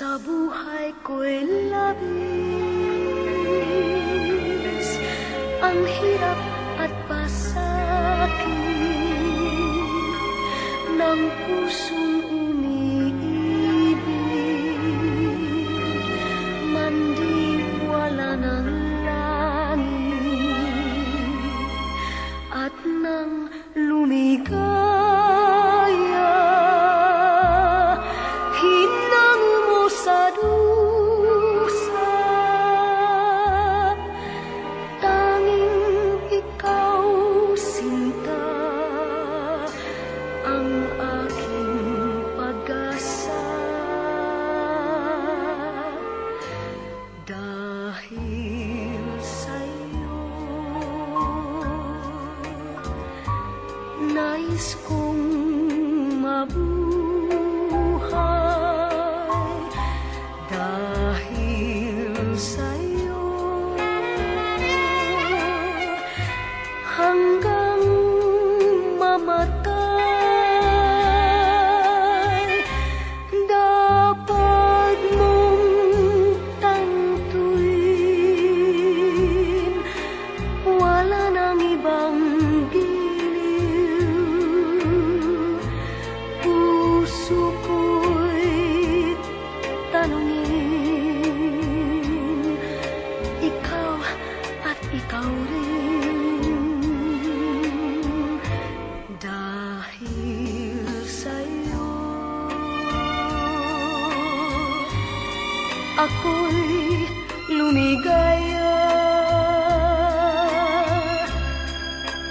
Sa buhay ko'y labis ang hirap at pasakit ng pusong umiibig, mandiwala ng langit at nang lumigaya. Sa dusa, tanging ikaw, sinta, ang aking pag-asa. Dahil sa'yo, nais kong mabuhay. Dahil sa'yo, hanggang mamatay, dapat mong tantuin, wala nang ibang giliw. Puso ko'y tanungin, ikaw at ikaw rin. Dahil sa'yo, ako'y lumigaya.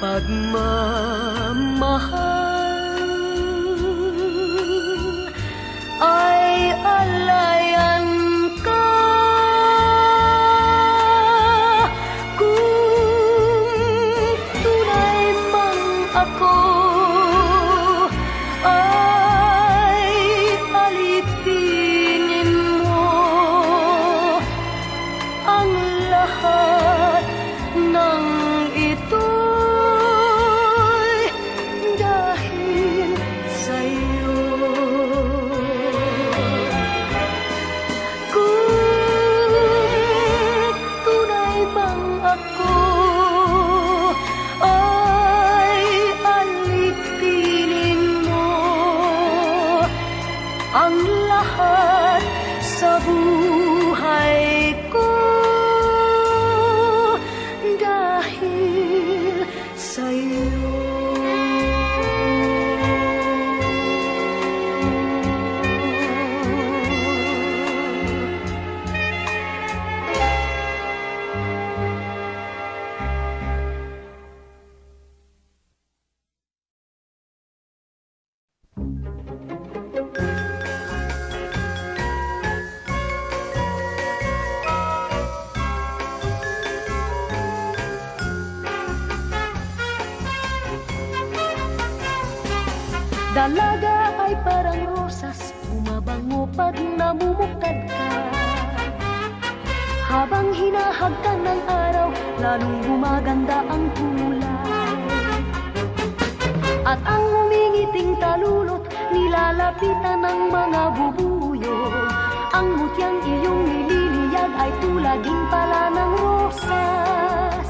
Pagmamahal ay alayan ka. Ako ay alipinin mo ang lahat ng ito'y dahil sa'yo. Kung tunay bang ako ang lahat sa buhay ko dahil sa'yo. Dalaga ay parang rosas, bumabango pag namumukad ka. Habang hinahagkan ng araw, lalong gumaganda ang kulay. At ang umingiting talulot, nilalapitan ng mga bubuyog. Ang mutyang iyong nililiyag ay tulad din pala ng rosas.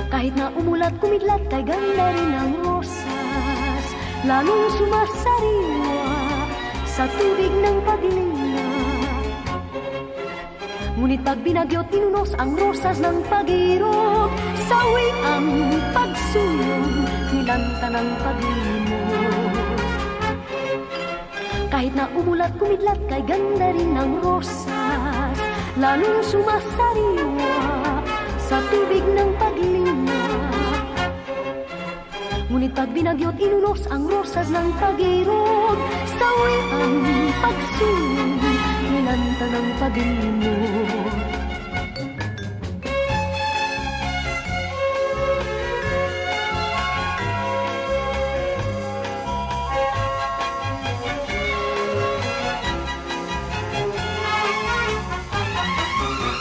Kahit na umulat kumidlat, kay ganda rin ang rosas. Lalong sumasariwa sa tubig ng paglinga. Ngunit pag binagyot, tinunos ang rosas ng pag-irog. Sawi ang pagsulong, nilanta ng paglimog. Kahit na umulat kumidlat, kay ganda rin ang rosas. Lalong sumasariwa sa tubig ng paglinga. Ngunit pag binagyot, inunos ang rosas ng pag-irog. Sawi ang pagsulong, nilanta ng paglimog.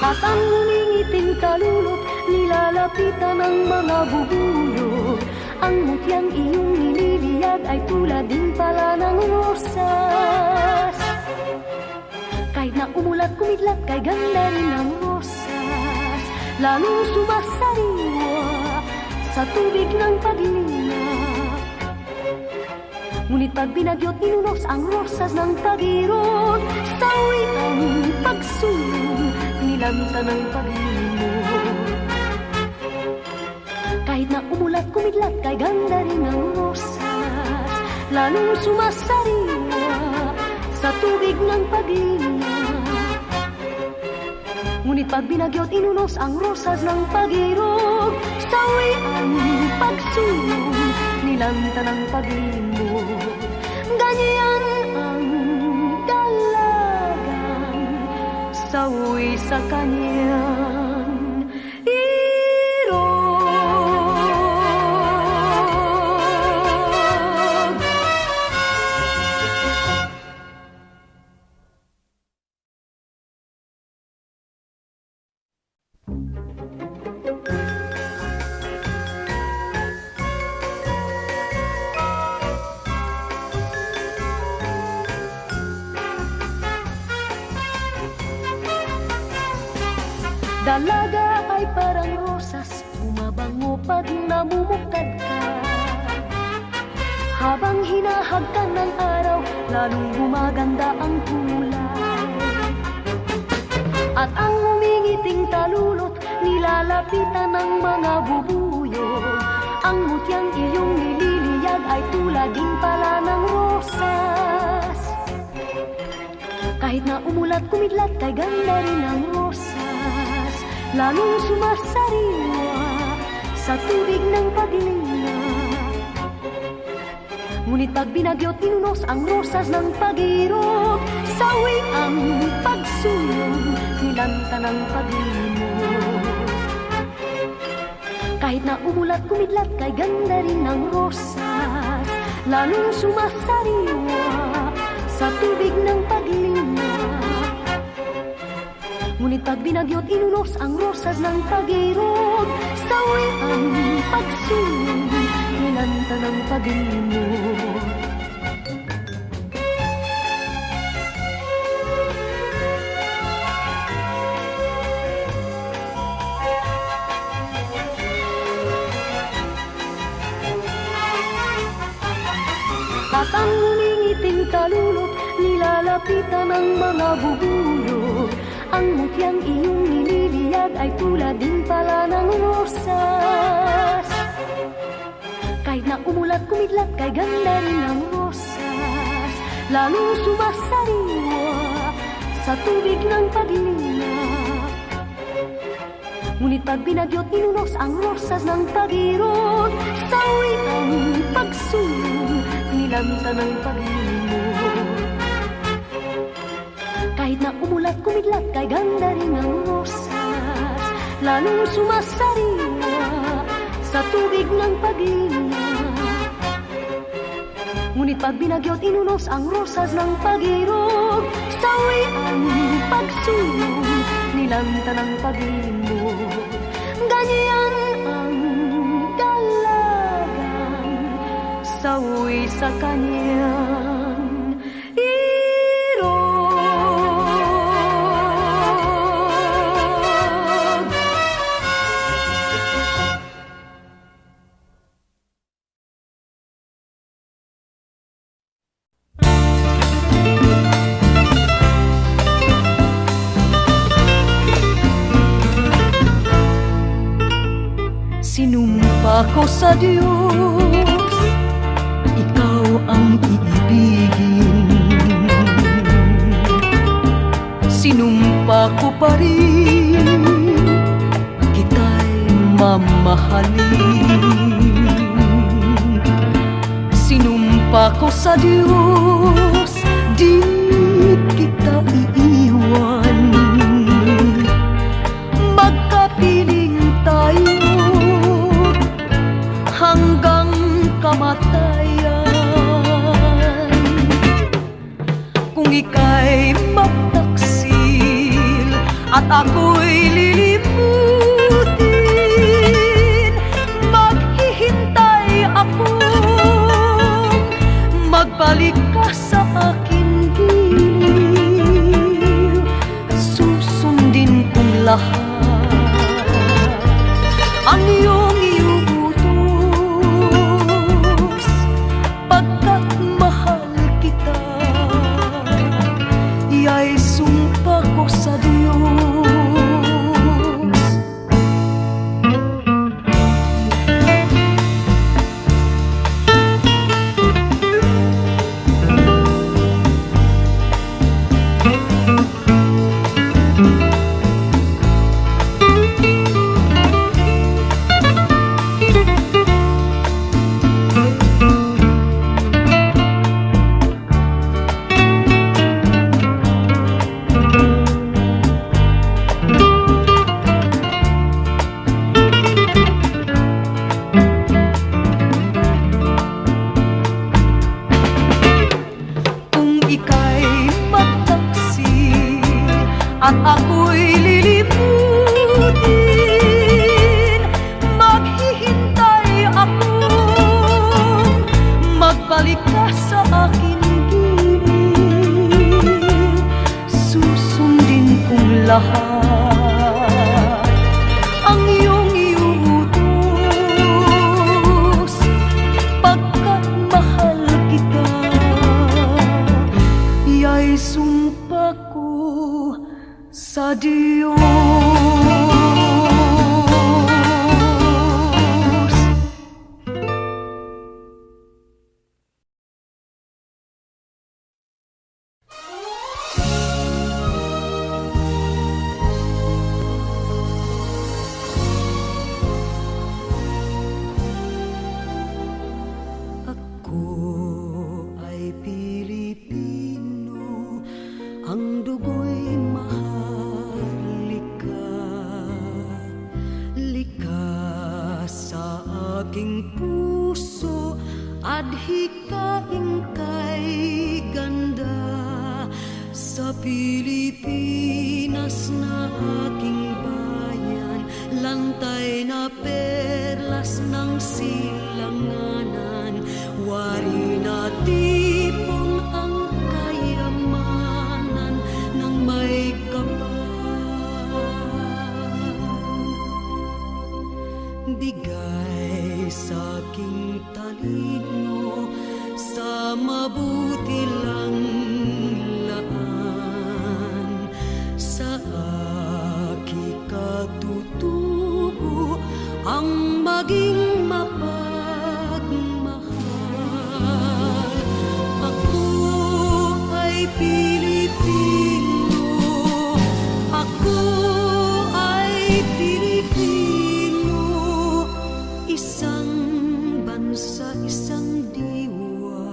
At ang humingiting kalulot, nilalapitan ng mga bubuyog. Ang mutyang iyong nililiyag ay tulad din pala ng rosas. Kahit na umulat kumidlat kay ganda rin ang rosas, lalong sumasariwa sa tubig ng paglingap. Ngunit pag binagyot inunos ang rosas ng tagirot, sawi ang pagsulong nilanta ng paglimot. Kahit na umulat kumidlat kay ganda rin ang rosas, lalong sumasariwa sa tubig ng paglingap. Ngunit pag binagyot inunos ang rosas ng pag-irog, sawi ang pagsulong nilanta ng paglimot. Ganyan ang dalagang sawi sa kanyang irog. Dalaga ay parang rosas, bumabango pag namumukad ka. Habang hinahagkan ng araw, lalong gumaganda ang kulay. At ang umingiting talulot, nilalapitan ng mga bubuyog. Ang mutyang iyong nililiyag ay tulad din pala ng rosas. Kahit na umulat kumidlat kay ganda rin ang rosas, lalong sumasariwa sa tubig ng paglingap. Ngunit pag binagyot inunos ang rosas ng pag-irog, sawi ang pagsulong nilanta ng paglimot. Kahit na umulat kumidlat kay ganda rin ang rosas, lalong sumasariwa sa tubig ng paglingap. Ngunit pag binagyot inunos ang rosas ng pag-irog, sawi ang pagsulong nilanta ng paglimot. At ang humingiting talulot, nilalapitan ng mga bubuyog. Ang mutyang iyong nililiyag ay tulad din pala ng rosas. Kahit na umulat kumidlat kay ganda rin ang rosas, lalong sumasariwa sa tubig ng paglingap. Ngunit pag binagyot inunos ang rosas ng pag-irog, sawi ang pagsulong nilanta ng paglimot. Kahit na umulat kumidlat kay ganda rin ang rosas, lalong sumasariwa sa tubig ng paglingap. Ngunit pag binagyot inunos ang rosas ng pag-irog, sawi ang pagsulong nilanta ng paglimot. Ganyan ang dalagang sawi sa kanyang irog. Sinumpa ko sa Diyos, ikaw ang iibigin. Sinumpa ko pa rin, kita'y mamahalin. Sinumpa ko sa Diyos, di kita iiwan. Magkapiling tayo hanggang kamatayan. Kung ika'y magtaksil at ako'y lilimutin, maghihintay ako, magbalik ka sa aking giliw. ang iyong iuutos, pagkat mahal kita, iya'y sumpa ko sa Diyos. At ako'y lilimutin, maghihintay ako, magbalik ka sa aking gilid, susundin kong lahat ang iyong iuutos, pagkat mahal kita, iya'y sumpa ko sa Diyos. Ako ay Pilipino, ang dugo'y aking puso, adhikain kay ganda sa Pilipinas na aking bayan, lantay na perlas ng silanganan, wari na tipon ang kayamanan ng may kapal. Bigay sa aking talino, sa mabuti lang laan, sa aking katutubo ang maging mapagmahal. Ako ay Pilipino, ako ay Pilipino, isang bansa, isang diwa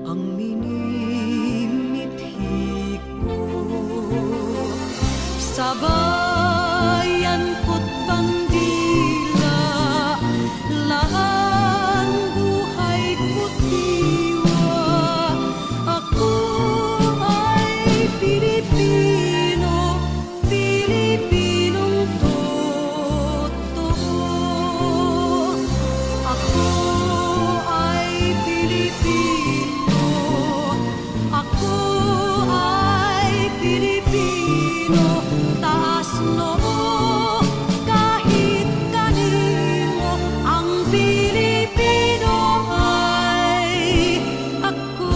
ang minimithi ko. Sa bayan ko't bandila, lahat buhay ko't diwa. Ako ay Pilipino, Pilipinong totoo. Ako ay Pilipino, ako ay Pilipino, taas noo kahit kanino, ang Pilipino ay ako.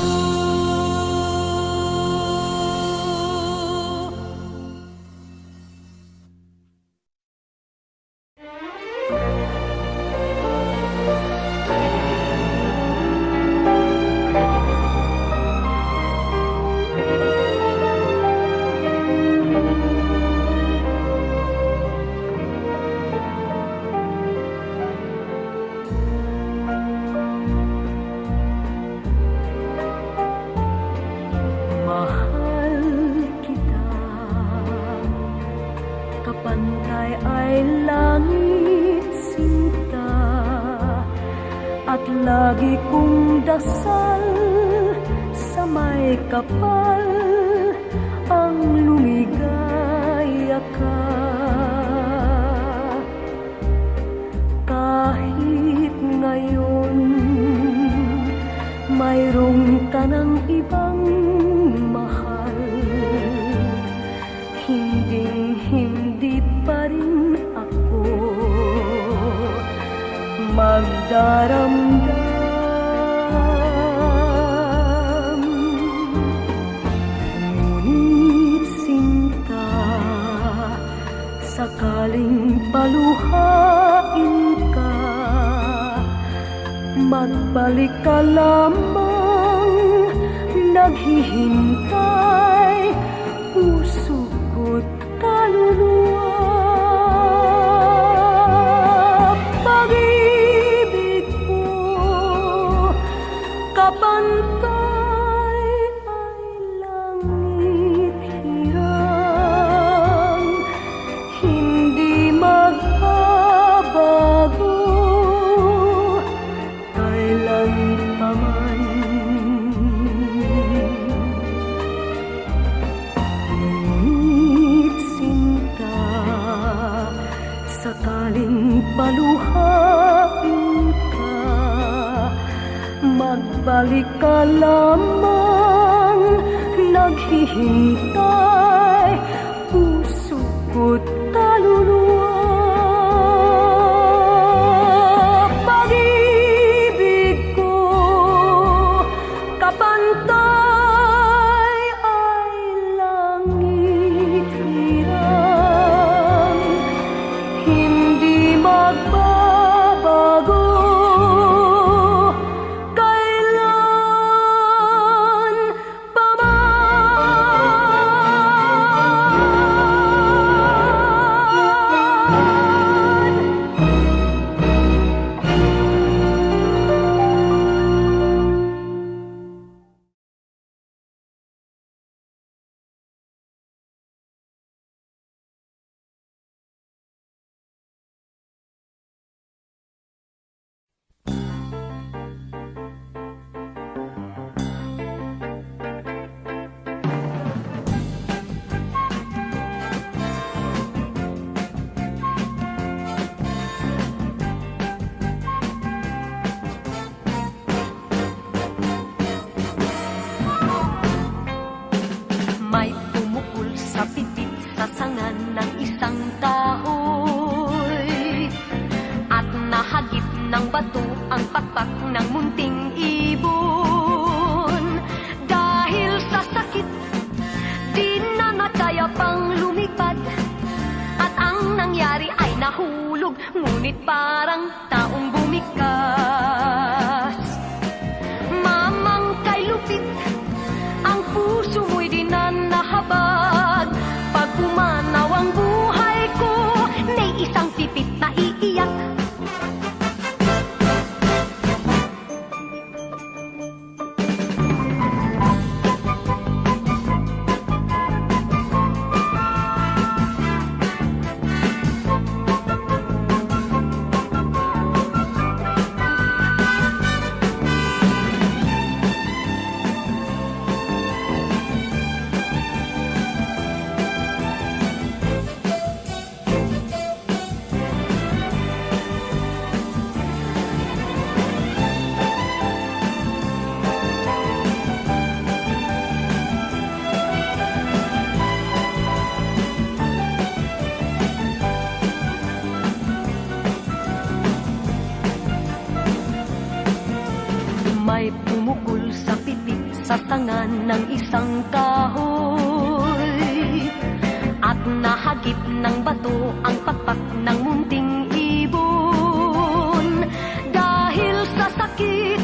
Mahal kita, kapantay ay langit sinta, at lagi kong dasal sa may kapal ang lumigaya ka. Kahit ngayon mayroong ka ng ibang mahal, hinding-hindi pa rin ako pagdaramdam. Ngunit sinta, sakaling paluhain ka, magbalik ka lamang, naghihintay, puso ko't kaluluwa. Pag-ibig ko, kapantay ay langit hirang, hindi magbabago kailan paman. Ngunit sinta, sakaling paluhain ka, magbalik ka lamang, naghihintay, puso ko't kaluluwa. Pag-ibig ko, kapantay ay langit hirang, hindi magbabago kailan paman. May pumukul sa pipit sa sangan ng isang kahoy, at nahagip ng bato ang pakpak ng munting ibon. Dahil sa sakit, di na nakaya pang lumipad, at ang nangyari ay nahulog, ngunit parang taong bumikas. Mamang kay lupit, ang puso mo'y di na nahabag. Pag pumanaw ang buhay ko, may isang pipit na iiyak. May pumukul sa pipit sa sangan ng isang kahoy, at nahagip ng bato ang pakpak ng munting ibon. Dahil sa sakit,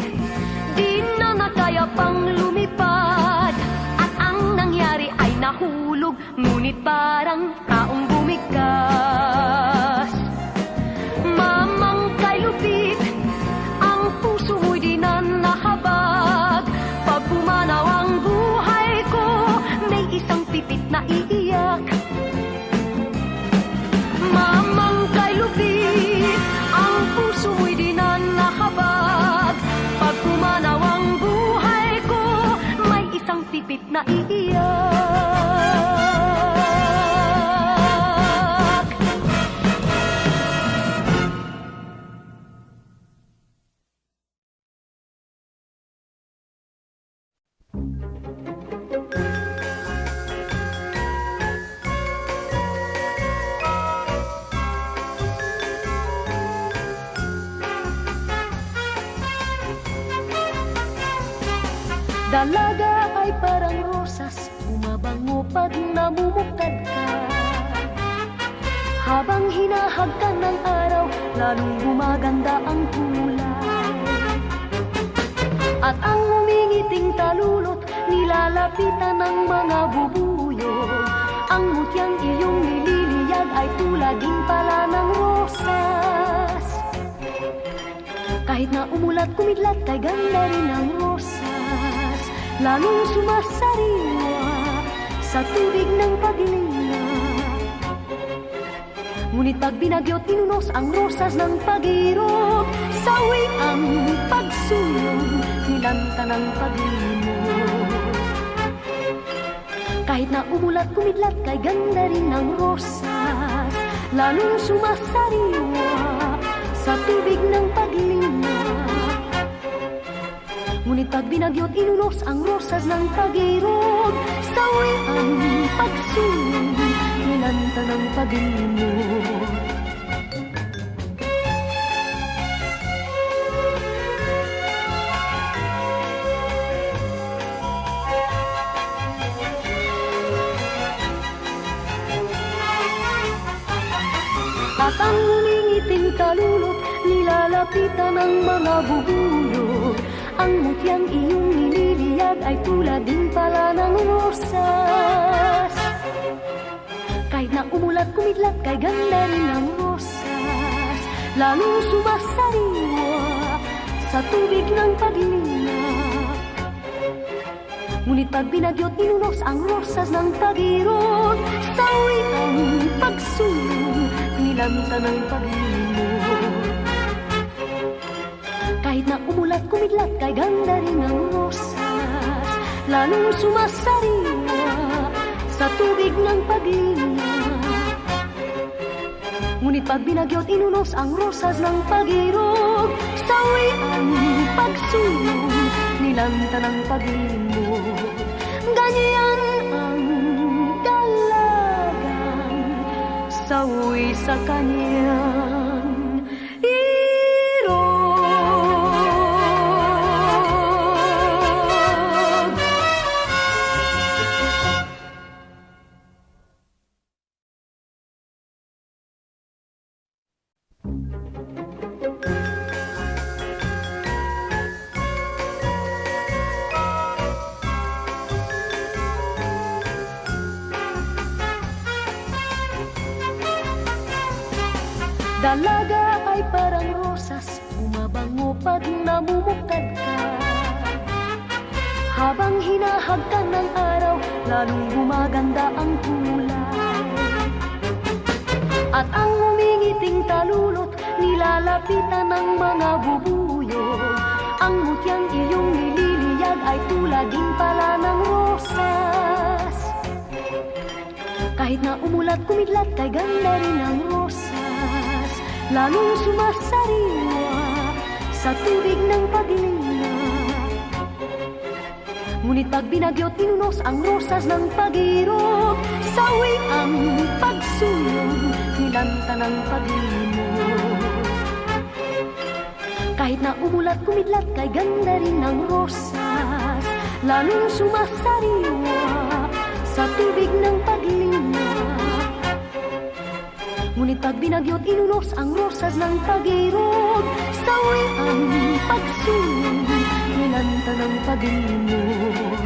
di na nakaya pang lumipad, at ang nangyari ay nahulog, ngunit parang taong bumikas. Mamang kay lupit, ang puso mo'y di na nahabag. Pag pumanaw ang buhay ko, may isang pipit na iiyak. Mamang kay lupit, ang puso mo'y di na nahabag. Pag pumanaw ang buhay ko, may isang pipit na iiyak. Dalaga ay parang rosas, bumabango pag namumukad ka. Habang hinahagkan ng araw, lalong gumaganda ang kulay. At ang umingiting talulot, nilalapitan ng mga bubuyog. Ang mutyang iyong nililiyag ay tulad din pala ng rosas. Kahit na umulat kumidlat, kay ganda rin ang rosas. Lalong sumasariwa sa tubig ng paglinga. Ngunit pag binagyo't tinunos ang rosas ng pag-irog, sawi ang pagsulong, nilanta ng pag-limog. Kahit na umulat kumidlat, kay ganda rin ang rosas. Lalong sumasariwa sa tubig ng paglinga. Ngunit pag binagyo't inunos ang rosas ng pag-irog, sawi ang pagsulong, nilanta ng pag-limog. At ang humingiting talulot, nilalapitan ng mga bubuyog. Ang mutyang iyong nililiyag ay tulad din pala ng rosas. Kahit na umulat kumidlat, kay ganda rin ang rosas. Lalong sumasariwa sa tubig ng paglinga. Ngunit pag binagyo't inunos ang rosas ng pag-irog, sawi ang pagsulong, nilanta ng pag-limog. Kahit na umulat kumidlat, kay ganda rin ang rosas. Lalong sumasariwa sa tubig ng paglinga. Ngunit pag binagyo't inunos ang rosas ng pag-irog, sawi ang pagsulong, nilanta ng pag-limog. Ganyan ang dalagang sawi sa kanyang irog. Dalaga ay parang rosas, bumabango pag namumukad ka. Habang hinahagkan ng araw, lalong gumaganda ang kulay. At ang umingiting talulot, nilalapitan ng mga bubuyog. Ang mutyang iyong nililiyag ay tulad din pala ng rosas. Kahit na umulat kumidlat, kay ganda rin ang rosas. Lalong sumasariwa sa tubig ng paglinga. Ngunit pag binagyo't tinunos ang rosas ng pag-irog, sawi ang pagsulong, nilanta ng pag-limog. Kahit na umulat kumidlat, kay ganda rin ang rosas. Lalong sumasariwa sa tubig ng paglinga. Ngunit pag binagyo't inunos ang rosas ng pag-irog, sawi ang pagsulong, nilanta ng pag-limog.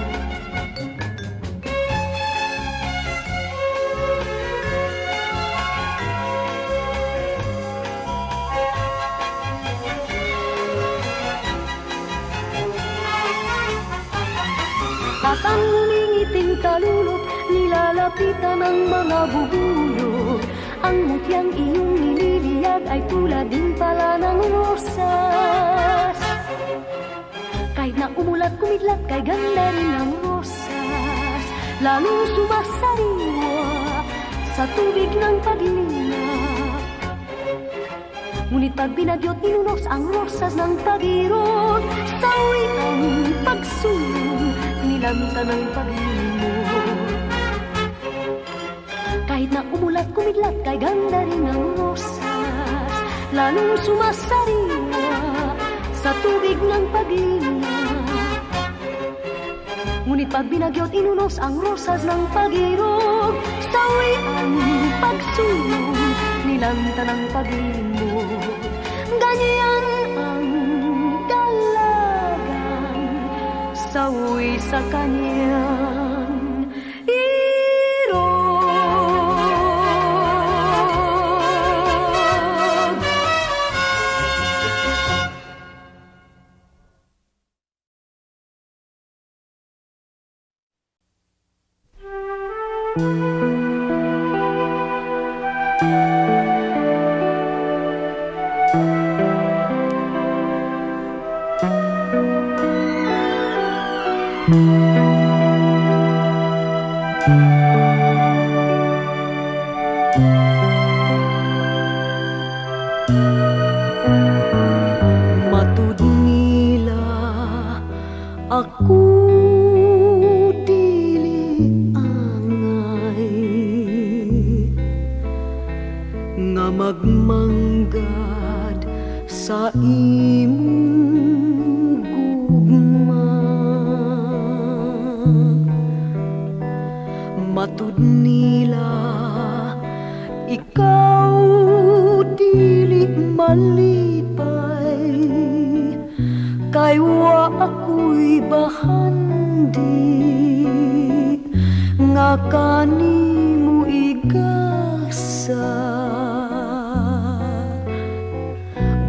At ang humingiting talulot, nilalapitan ng mga bubuyog. Ang mutyang iyong nililiyag ay tulad din pala ng rosas. Kahit na umulat kumidlat, kay ganda rin ang rosas. Lalong sumasariwa sa tubig ng paglinga. Ngunit pag binagyo't inunos ang rosas ng pag-irog, sawi ang pagsulong, nilanta ng pag-limog. Kahit na umulat kumidlat, kay ganda rin ang rosas. Lalong sumasariwa sa tubig ng paglinga. Ngunit pag binagyot inunos ang rosas ng pag-irog, sawi ang pagsulong, nilanta ng pag-limog. Ganyan ang dalagang sawi sa kanyang irog. Matud nila ako dili angay nga magmanggad sa imong gugma. Matud nila ikaw dili malipay, kay wa ako'y bahandi nga kanimo igasa.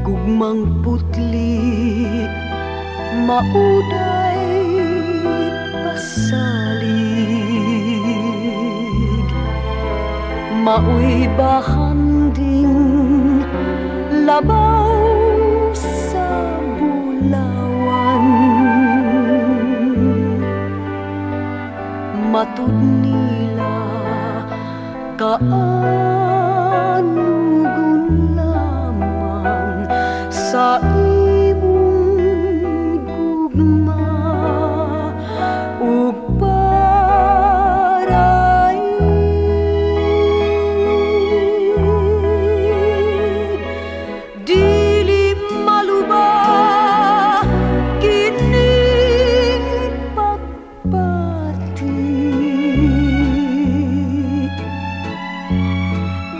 Gugmang putli mauday pasalig, maoy bahanding labaw sa bulawan. Matud nila kaanugon lamang sa imong gugma ug paray. Dili maluba kining pagbati,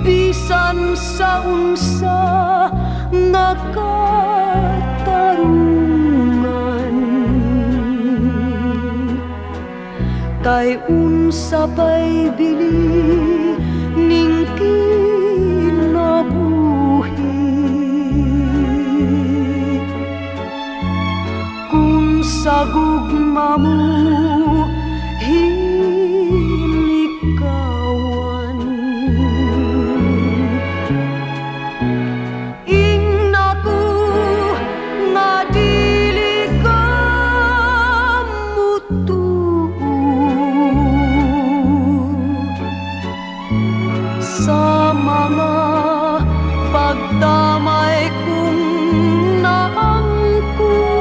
bisan sa unsa nga katarungan, kay unsa pa'y bili ning kinabuhi kung sa gugma mo hinikawan. Ingna ko nga dili ka mutuo sa mga pagdamay kong naangkon.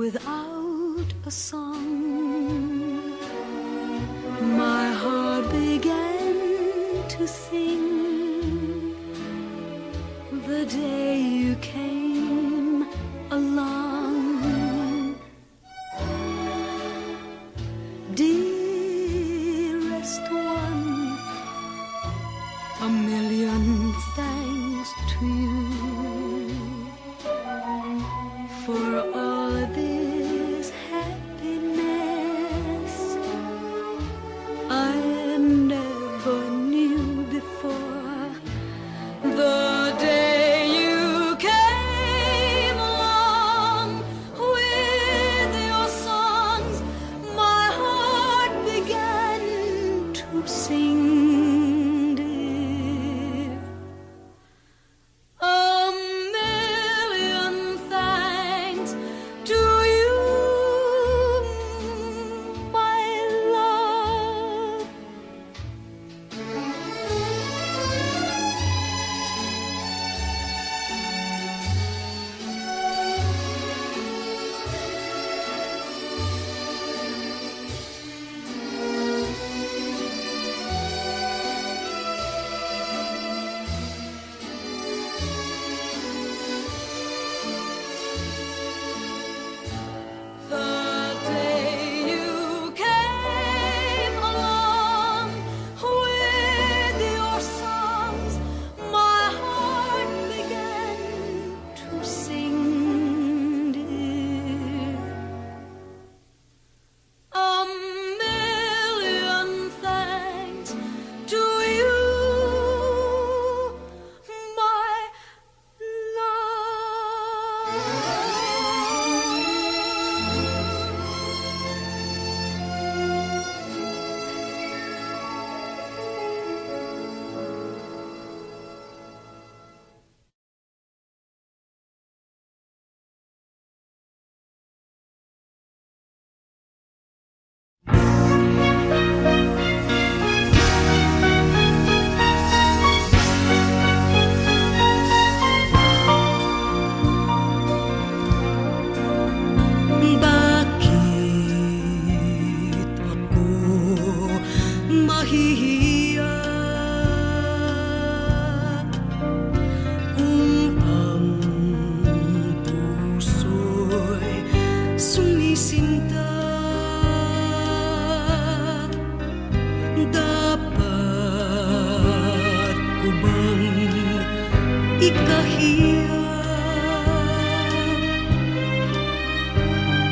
without a song. My heart began to sing the day you came along. Dearest one, a million thanks to you for all this happiness I never knew before. The day you came along with your songs, my heart began to sing.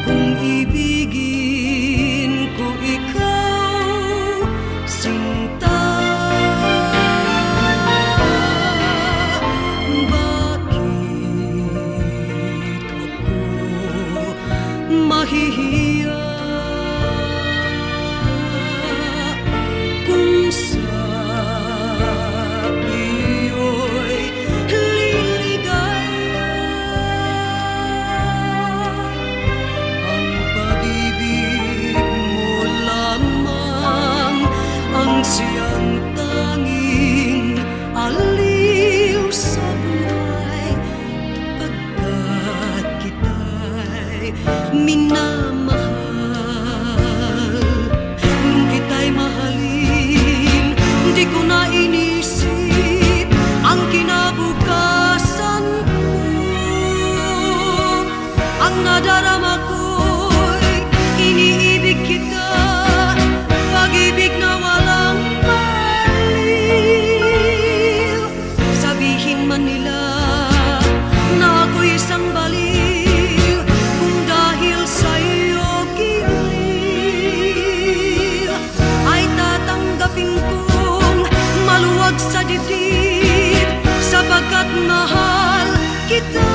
Kung ibigin ko ikaw, sinta, bakit ako mahihiya kung sa siyang tanging aliw sa buhay, pagkat kita'y minamahal. Nung kita'y mahalin, di ko na inisip ang kinabukasan ko. Ang nadarama ko'y iniibig kita, pag-ibig na walang baliw. Sabihin man nila na ako'y isang baliw, kung dahil sa'yo giliw, ay tatanggapin kong maluwag sa dibdib, sapagkat mahal kita.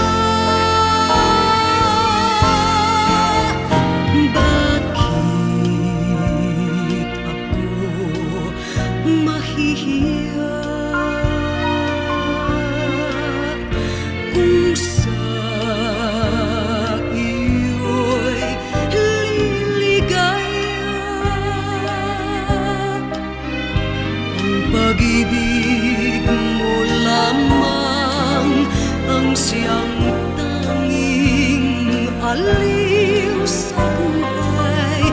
Bakit sa buhay,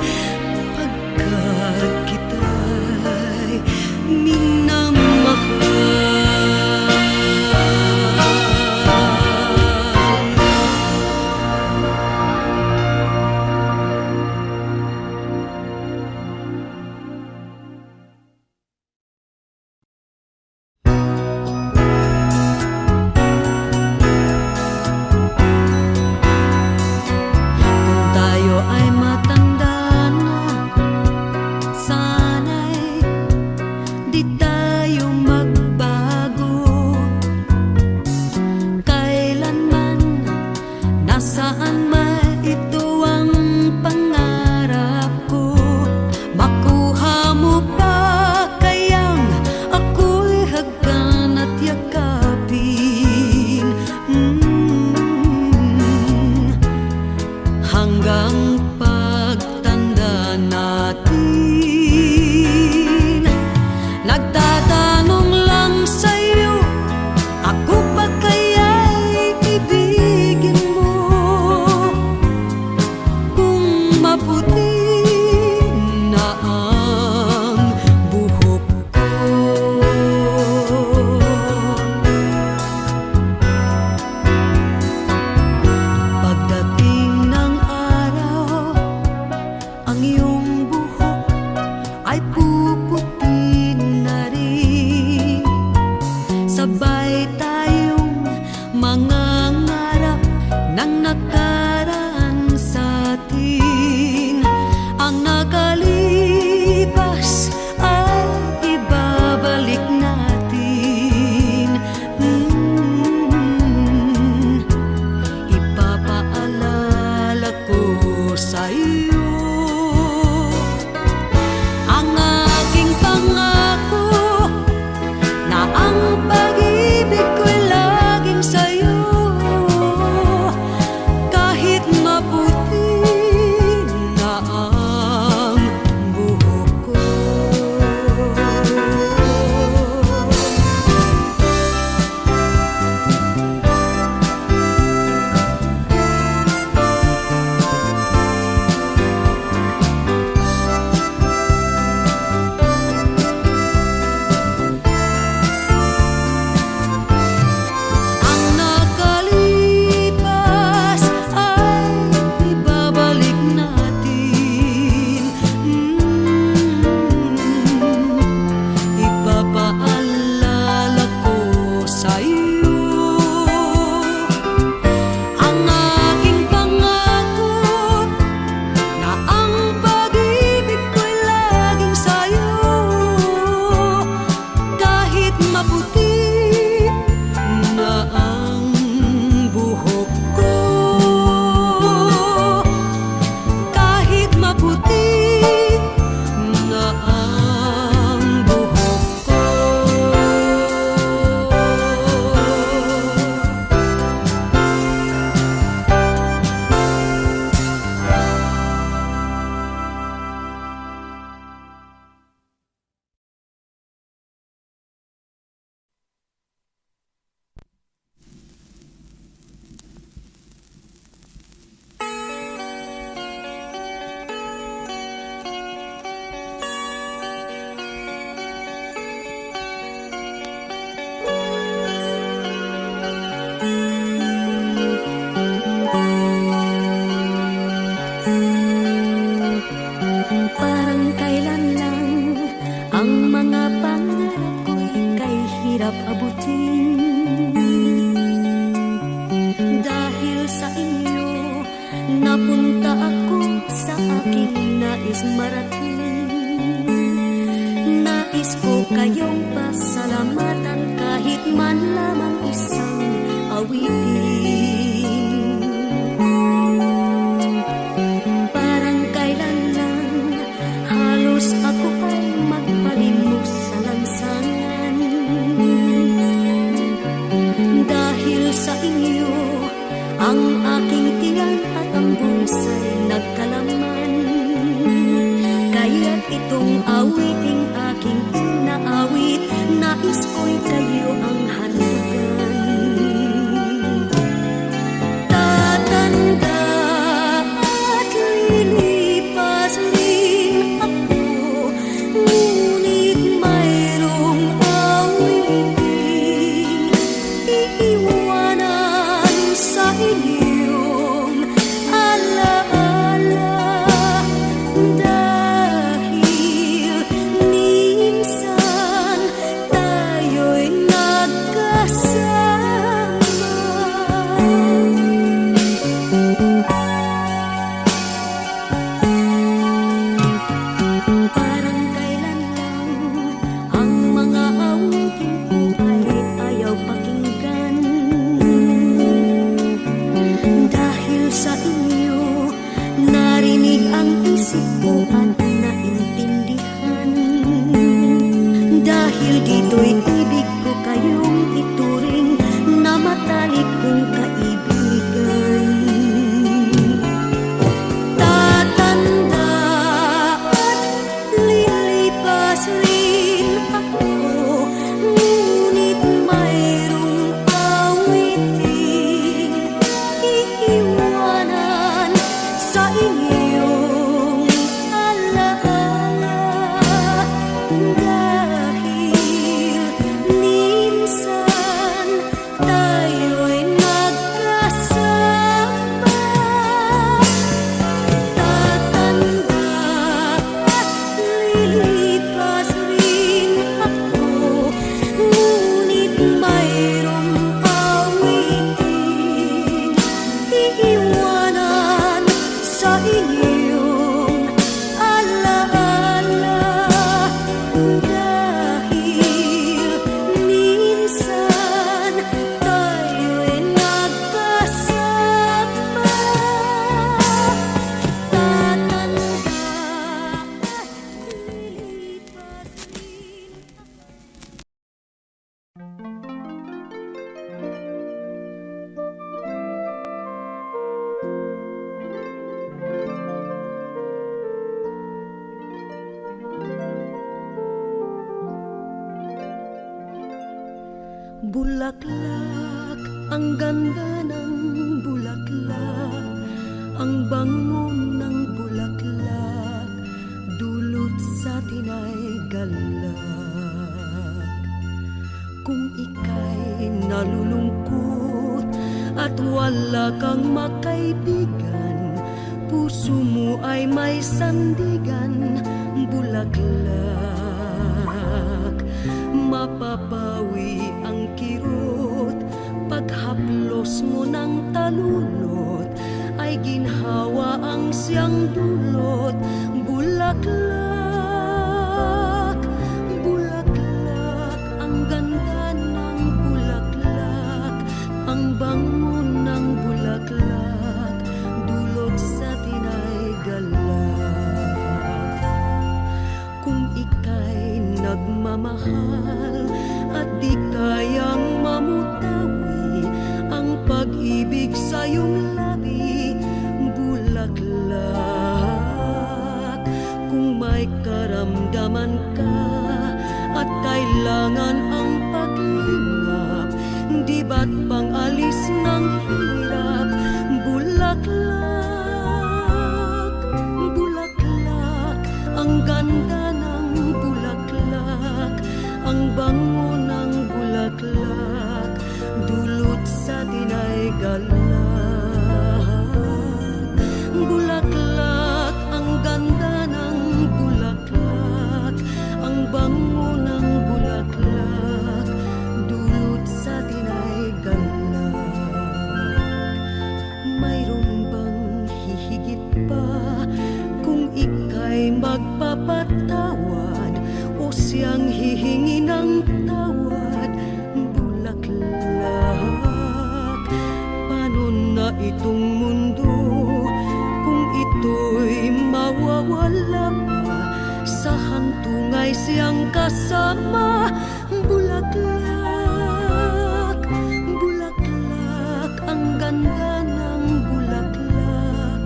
pagkat kita'y minamahal. Hanggang pagtanda natin, nagtatanong lang sa'yo, ako pa kaya'y ibigin mo? Kung maputi na ang buhok ko, pagdating ng ang iyong buhok ay puputi na rin. Sabay tayong mangangarap ng nakaraan sa atin. Ang nakalipas ay ibabalik natin. Ipapaalala ko sa'yo ang aking pangako na ang pag-ibig ko'y laging sa'yo, kahit maputi na ang buhok ko. Parang kailan lang ang mga pangarap ko'y kay hirap abutin. Dahil sa inyo, napunta ako sa aking nais marating. Nais ko kayong pasalamatan kahit man lamang isang awitin. Parang kailan lang halos ako ay magpalimos sa lansangan. Dahil sa inyo, ang aking tiyan at ang bonsa'y nagkalaman. Kaya't itong awiting aking inaawit, nais ko'y kayo ang halugan. Tatanda at lilipas rin ako, ngunit mayroong awiting iiwanan sa inyong alaala. Dahil minsan tayo'y parang kailan lang ang mga awitin ko ay ayaw pakinggan. Dahil sa inyo narinig ang isip ko at naintindihan. Dahil dito'y ibig ko kayong ituring na matalik kong kaibigan. Tatanda at lilipas rin ako, ngunit mayroong awiting iiwanan sa inyong alaala. Dahil minsan tayo'y nagkasama. Tatanda at lilipas rin ako, ngunit mayroong awiting iiwanan sa inyong alaala. Dahil minsan tayo'y nagkasama. Tatanda at lilipas rin bulaklak, ang ganda ng bulaklak, ang bango ng bulaklak, dulot sa tinay galak. Kung ika'y nalulungkot at wala kang makaibigan, puso mo ay may sandigan, bulaklak. Mapapawi ang kirot, paghaplos mo ng talulot, ay ginhawa ang siyang dulot, bulaklak. Bulaklak, ang ganda ng bulaklak, ang bango ng bulaklak, dulot sa tinay galak. Kung ika'y nagmamahal at di kayang mamutawi ang pag-ibig sa iyong labi, bulaklak. Kung may karamdaman ka at kailangan ang paglingap, di ba't pang-alis ng hirap, bulaklak. Bulaklak, ang ganda ng bulaklak, ang bango ng bulaklak, dulot sa tinay galak. Bulaklak, ang ganda ng bulaklak, ang bango ng bulaklak, dulot sa tinay galak. Mayroon bang hihigit pa kung ika'y magpapatawad o siyang hihingi ng tawad, bulaklak? Paano na itong mundo kung ito'y mawawala pa sa hantungay siyang kasama, bulaklak. Bulaklak, ang ganda ng bulaklak,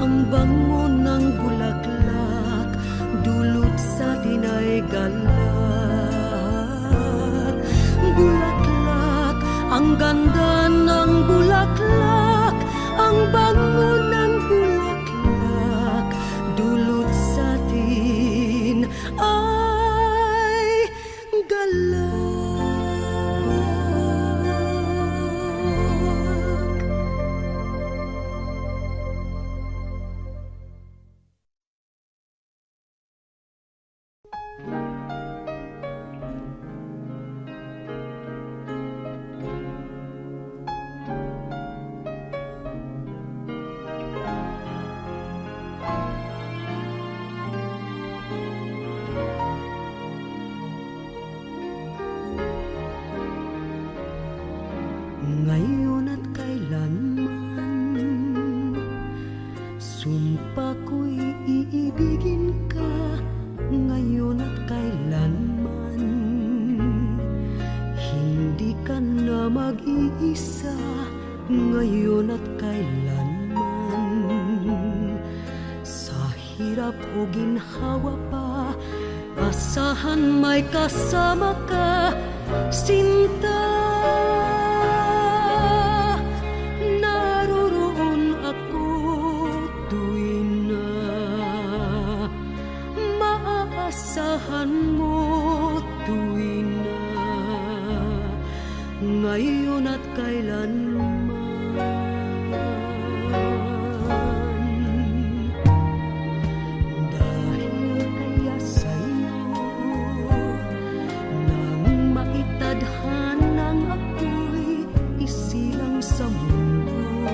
ang bango ng bulaklak, dulot sa tinay galak. Bulaklak, ang ganda ng bulaklak, ang bango ng bulaklak, Sumpa ko'y iibigin ka ngayon at kailanman. Hindi ka na mag-iisa ngayon at kailanman. Sa hirap o ginhawa pa, asahan may kasama ka, sinta. Naroroon ako tuwing na maaasahan mo, tuwing na ngayon at kailanman. Dahil kaya sa'yo nang maitadhanang ako'y isilang sa mundo,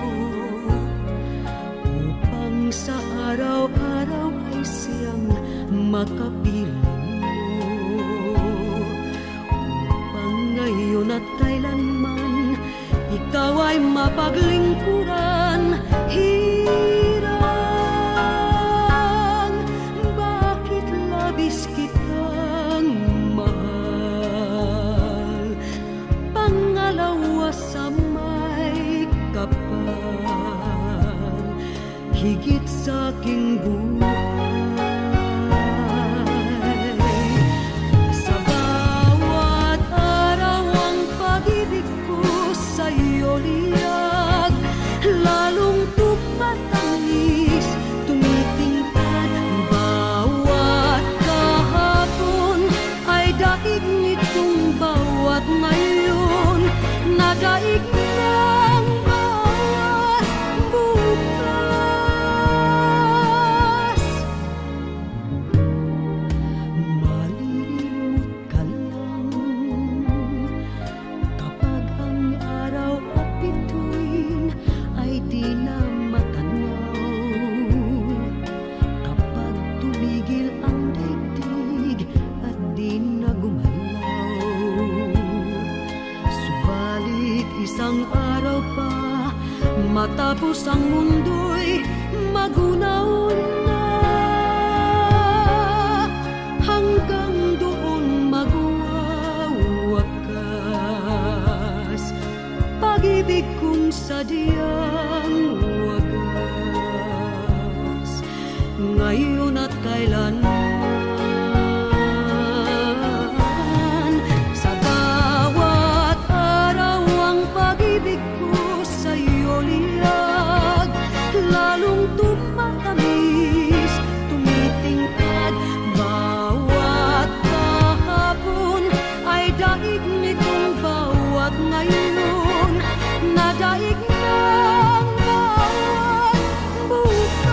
upang sa araw-araw ay siyang makapiling mo, upang ngayon at kailanman ikaw ay mapaglingkuran. Hirang, bakit labis kitang mahal? Pangalawa sa may kapal, higit sa aking buhay. Sa bawat araw ang pag-ibig ko sa'yo liyag, lalong tumatamis, tumitingkad. Bawat kahapon ay daig nitong bawat ngayon, nadaig ng bawat bukas. Malilimot ka lang kapag ang araw at bituin ay di na matanaw, kapag tumigil ang daigdig at di na gumalaw. Subalit isang araw pa, matapos ang mundo'y magunaw na, hanggang doon magwawakas pag-ibig kong sadyang wagas, ngayon at kailanman. Sa bawat araw ang pag-ibig ko sa'yo liyag, lalong tumatamis, tumitingkad. Bawat kahapon ay daig nitong bawat ngayon, nadaig ng bawat bukas.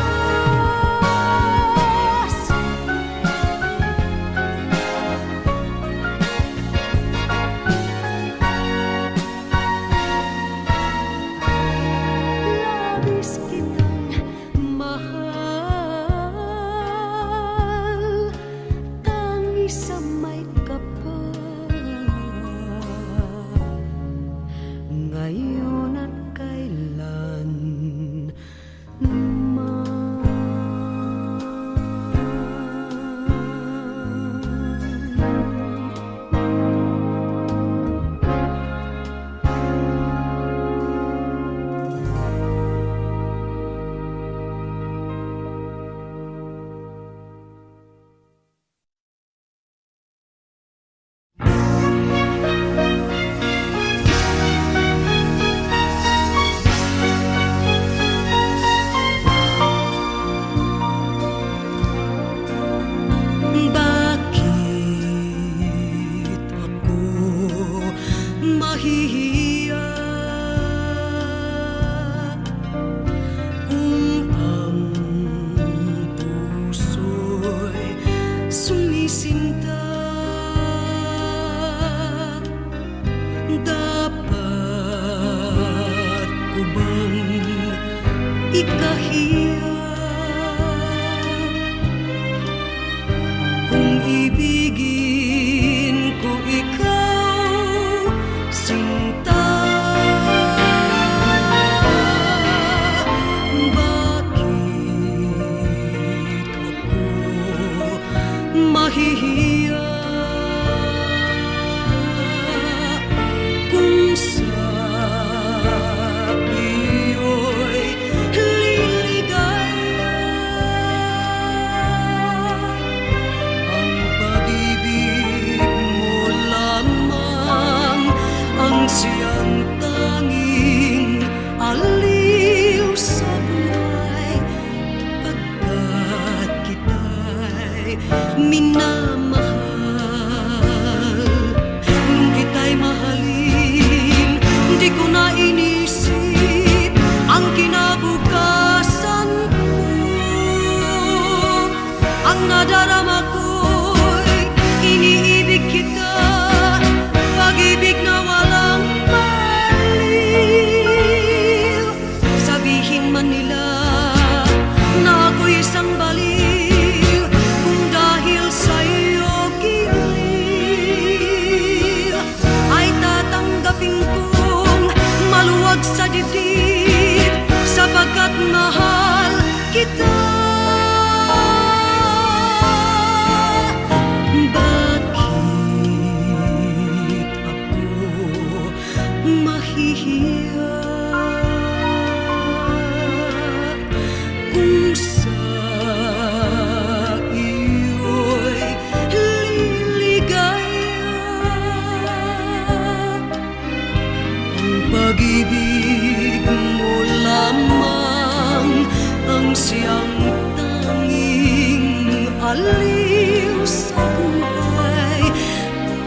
aliw sa buhay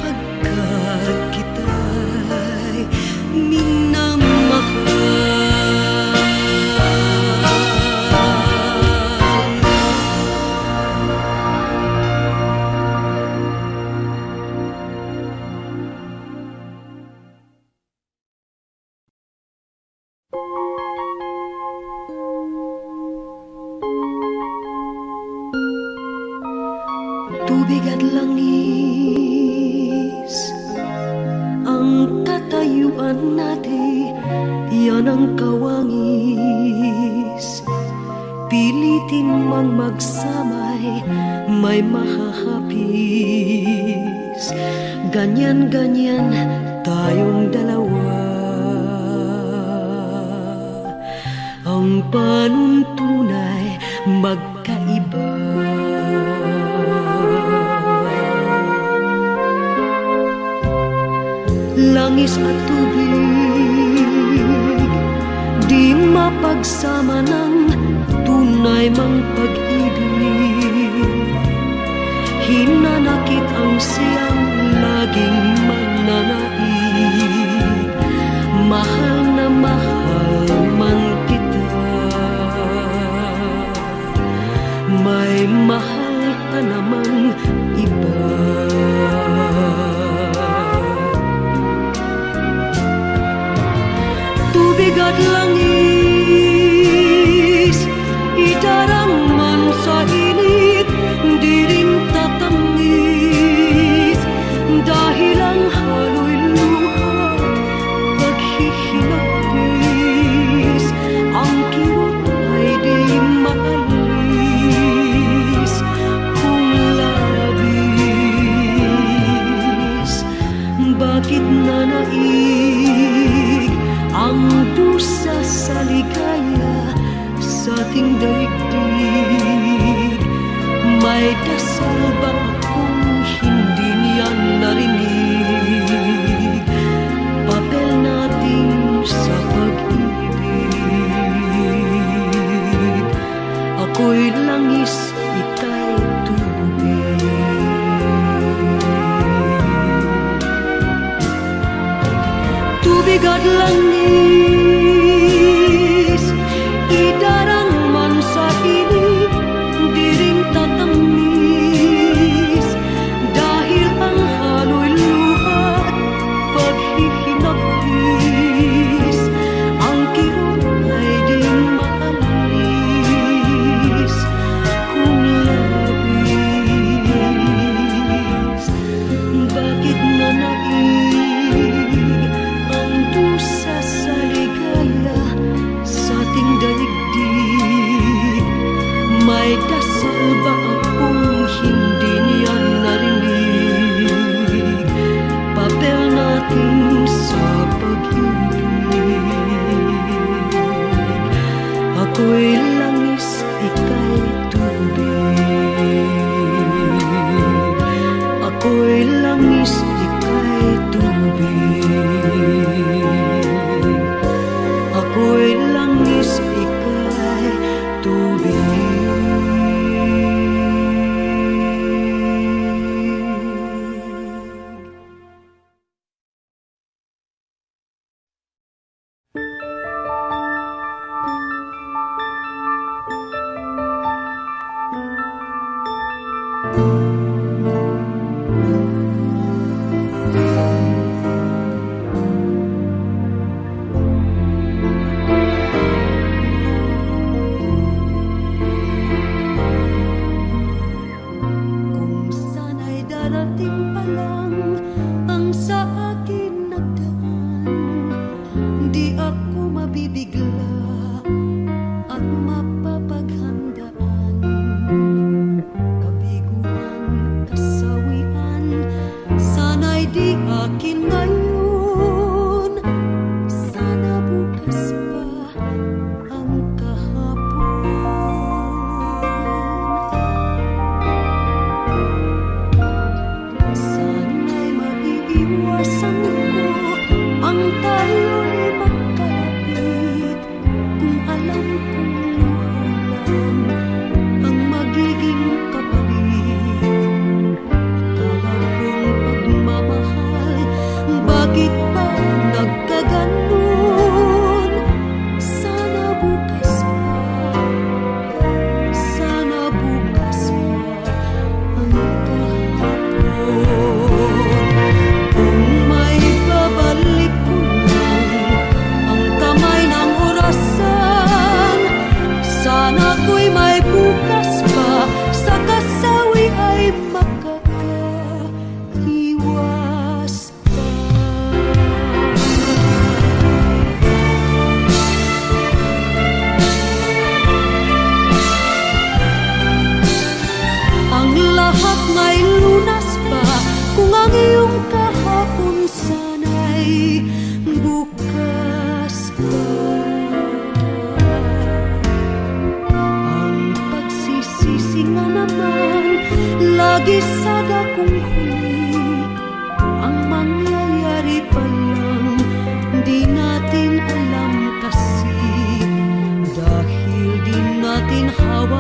pagkat kita'y minamahal. Tubig at langis ang tatayuan natin, yan ang kawangis. Pilitin mang magsamay, may mahahapis. Ganyan-ganyan tayong dalawa. Ang panuntunay magkaiba. Langis at tubig, di mapagsama ng tunay mang pag-ibig. Hinanakit ang siyang laging mananaig. Mahal na mahal man kita, may mahal ka namang iba. Tubig at langis, idarang man sa init, di rin tatamis. Dahil ang halo'y luhat, paghihinapis. Ang kirot ay di maalis kung labis. Bakit nanaig ang dusa sa ligaya sa ating daigdig? May dasal ba akong hindi niyan narinig? Papel natin sa pag-ibig. Ako'y langis, ika'y tubig. Tubig at langis, idarang man sa init, di rin tatamis. Dahil ang halo'y luhat, paghihinapis. Ang kirot ay di maalis kung labis. Bakit nanaig ang dusa sa ligaya sa ating daigdig? May dasal ba akong hindi niyan narinig? Papel natin sa pag-ibig. Ako'y langis, ika'y tubig. Ako'y langis, ika'y tubig. Ako'y langis, ika'y tubig.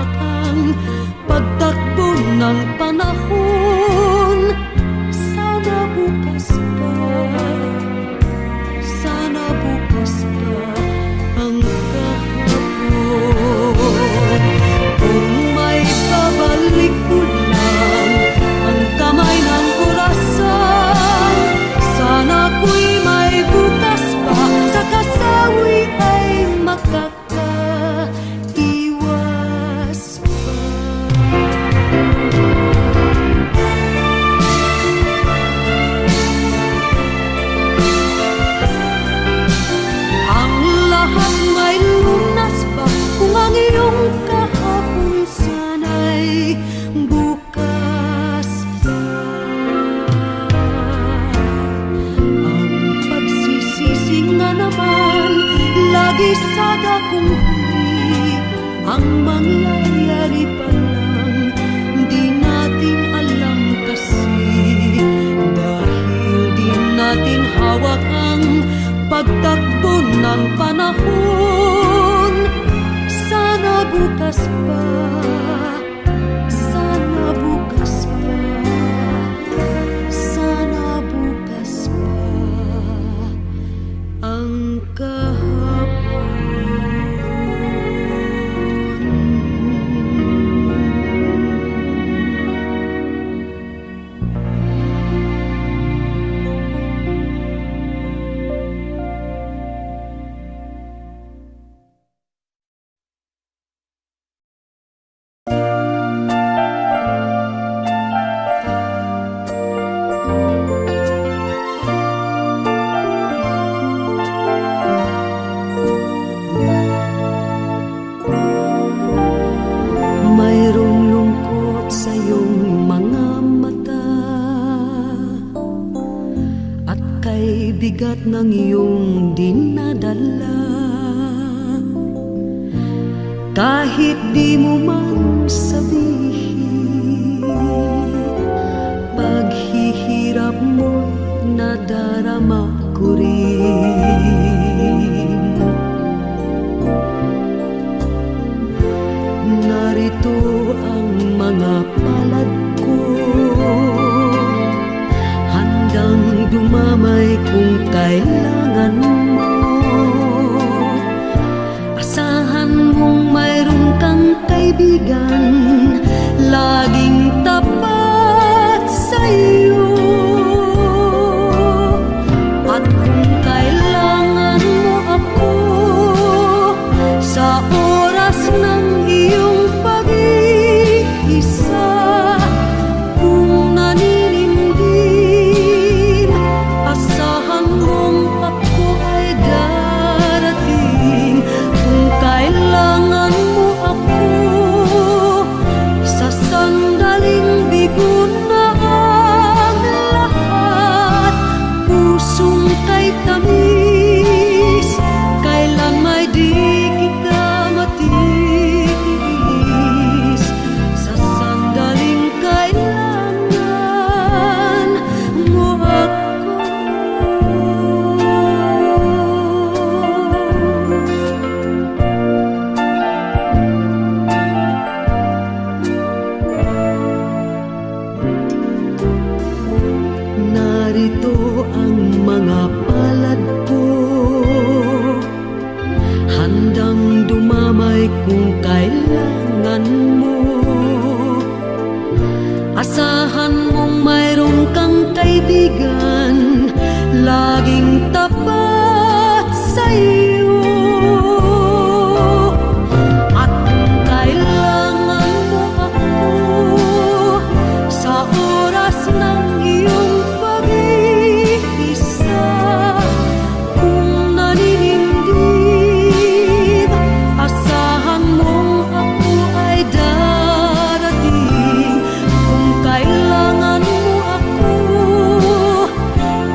hawak ang pagtakbo ng panahon. Sana bukas pa, sana bukas pa ang kahapon. Kung may babalik ulang ang kamay ng orasan, sana ko'y may bukas pa, sa kasawi ay makakaiwas pa. Ang lahat may lunas pa, kung ang iyong kahapon sana'y bukas pa. Ang pagsisisi nga naman lagi sa dakong huli, ang mangyayari pa lang di natin alam kasi, dahil di natin hawak ang pagtakbo ng panahon. Sana bukas pa, sana bukas pa, sana bukas pa ang mayroong lungkot sa iyong mga mata, at kay bigat ng iyong dinadala. Kahit di mo man sabihin, paghihirap mo'y nadarama ko rin. Narito ang mga palad ko, handang dumamay kung kailangan mo. Asahan mong mayroon kang kaibigan, laging tapat sa'yo. At kung kailangan mo ako, sa oras ng iyong pag-iisa, kung naninindim, asahan mong ako ay darating. Kung kailangan mo ako, sa sandaling bigo na ang lahat, pusong kay tamis, kailan may di kita matiis. Sa sandaling kailangan mo ako, narito ang mga palad ko, handang dumamay kung kailangan mo. Asahan mong mayroon kang kaibigan, laging tapat sa'yo. At kung kailangan mo ako, sa oras ng iyong pag-iisa, kung naninindim, asahan mong ako ay darating. Kung kailangan mo ako,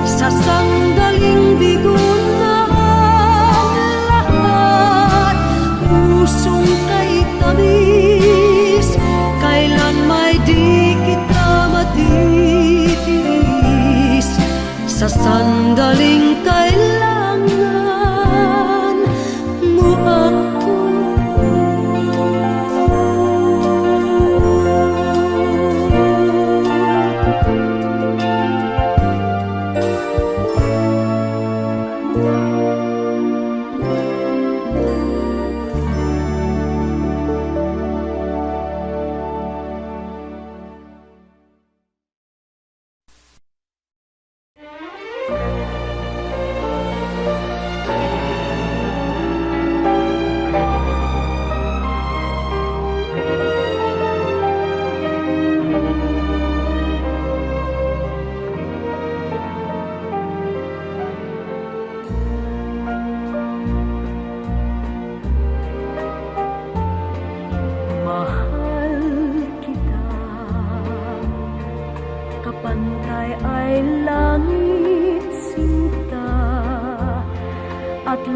sa sandaling bigo na ang lahat, pusong kay tamis, kailan may di kita matitiis. Sa sandaling kailangan mo ako.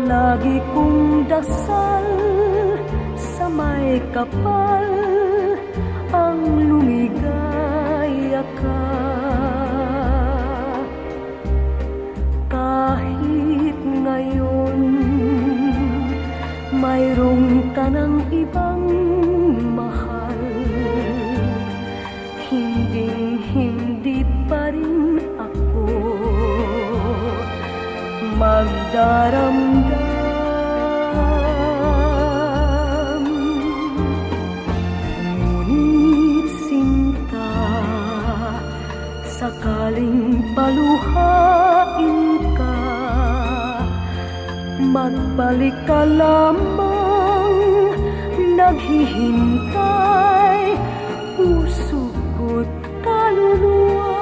lagi kong dasal sa may kapal ang lumigaya ka. Kahit ngayon mayroong ka ng ibang mahal, hindi pa rin ako magdaramdam. Ngunit sinta, sakaling paluhain ka, magbalik ka lamang, naghihintay, puso ko't kaluluwa.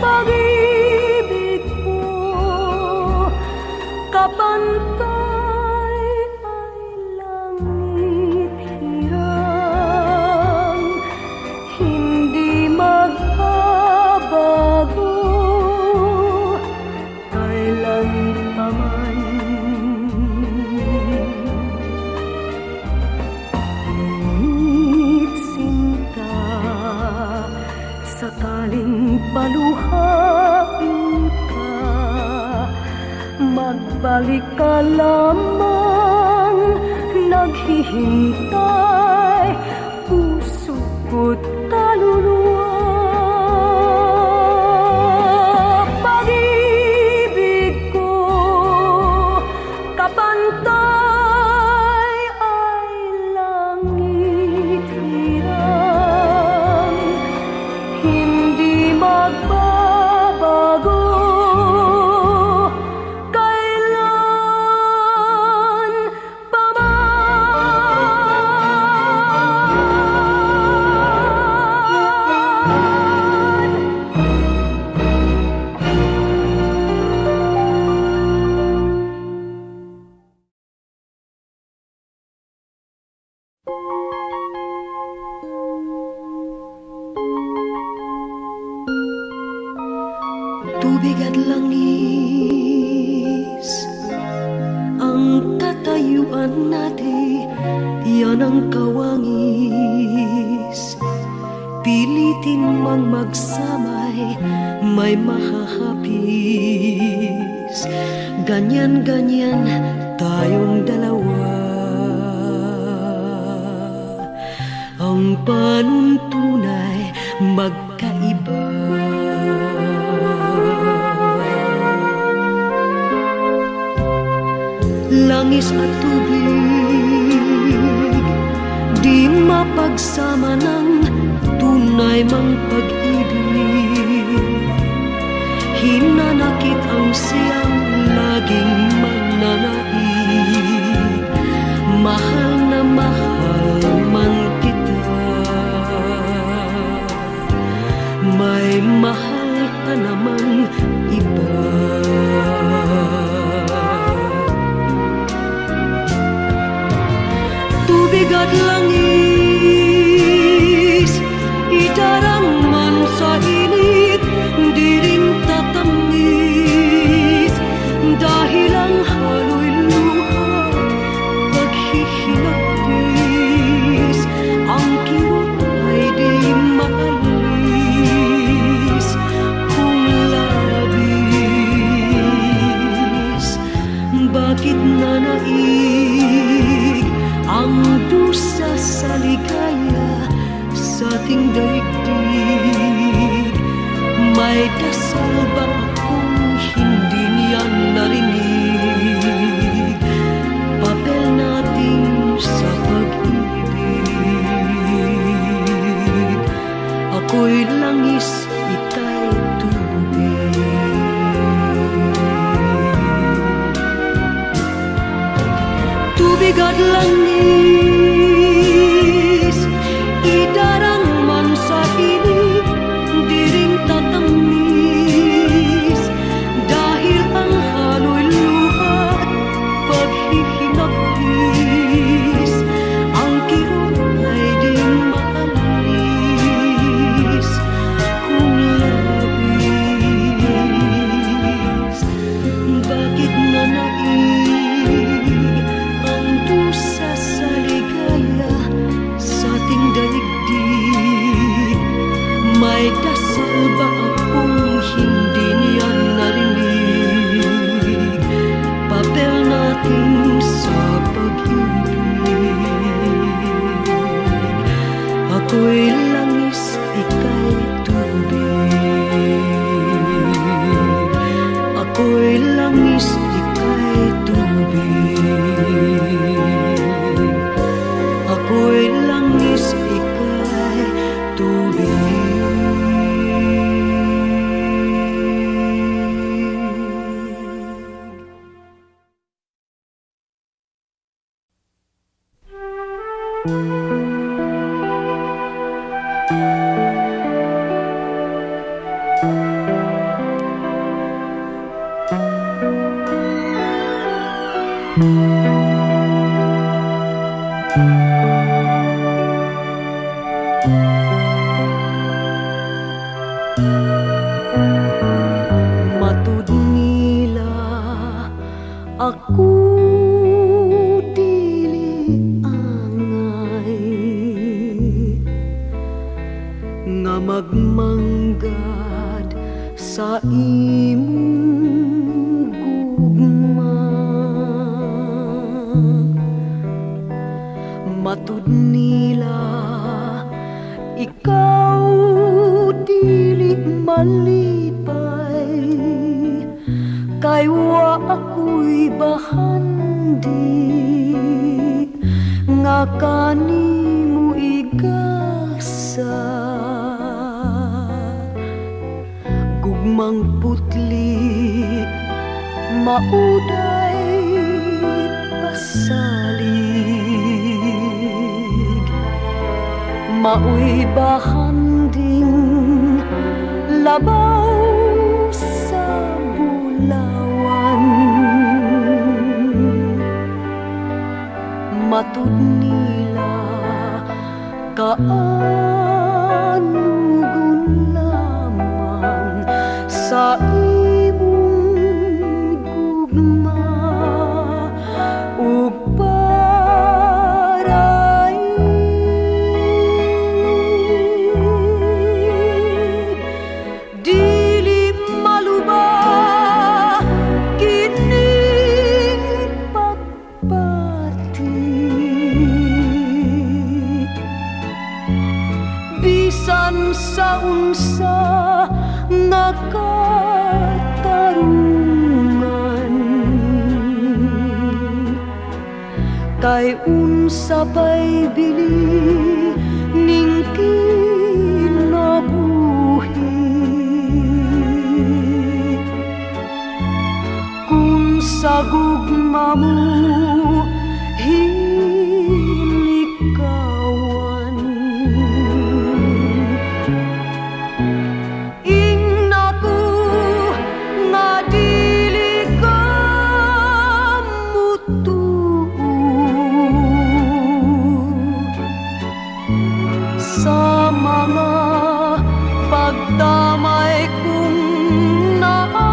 Pag-ibig ko, kapantay ay langit hirang, hindi magbabago kailanpaman. Ngunit sinta, sakaling paluhain ka, magbalik ka lamang, naghihintay, puso ko't kaluluwa. Pag-ibig ko, kapantay ay langit hirang, hindi magbabago Tubig at langis ang tatayuan natin, yan ang kawangis. Pilitin mang magsamay, may mahahapis. Ganyan-ganyan tayong dalawa, ang panuntunay magkaiba. Langis at tubig, di mapagsama ng tunay mang pag-ibig. Hinanakit ang siyang laging mananaig, mahal na mahal man kita, may mahal ka namang iba. Tubig at langis, idarang man sa init, di rin tatamis, dahil ang halo'y luhat, paghihilapis, ang kirot ay di maalis, kung labis. Bakit nanaig ang dusa sa ligaya sa ating daigdig? May dasal ba akong hindi niyan narinig? Papel natin sa pag-ibig, ako'y langis, ika'y tubig. Tubig at langis, idarang man sa init, di rin tatamis, dahil ang halo'y Ako'y langis, ika'y tubig. Ako'y langis, ika'y tubig. Ako'y langis, ika'y tubig. Matud nila ako dili angay nga magmanggad sa imong gugma. Matud nila ikaw dili malipay, kay wa ako'y bahandi nga kanimo igasa. Gugmang putli mauday pasalig, mauy bahanding labaw sa bulawan. Matud nila kaanugon lamang sa imong gugma ug paray. Dili maluba kining pagbati, bisan sa unsa nga katarungan, kay unsa pa'y bili ning kinabuhi kung sa gugma mo hinikawan. Ingna ko nga dili ka mutuod sa mga pagdamay kong naangkon.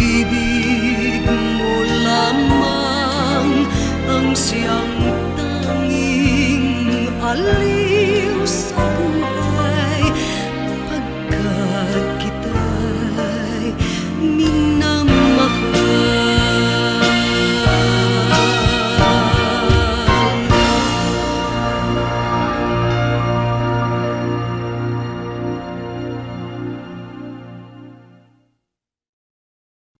pag-ibig mo lamang ang siyang tanging alin.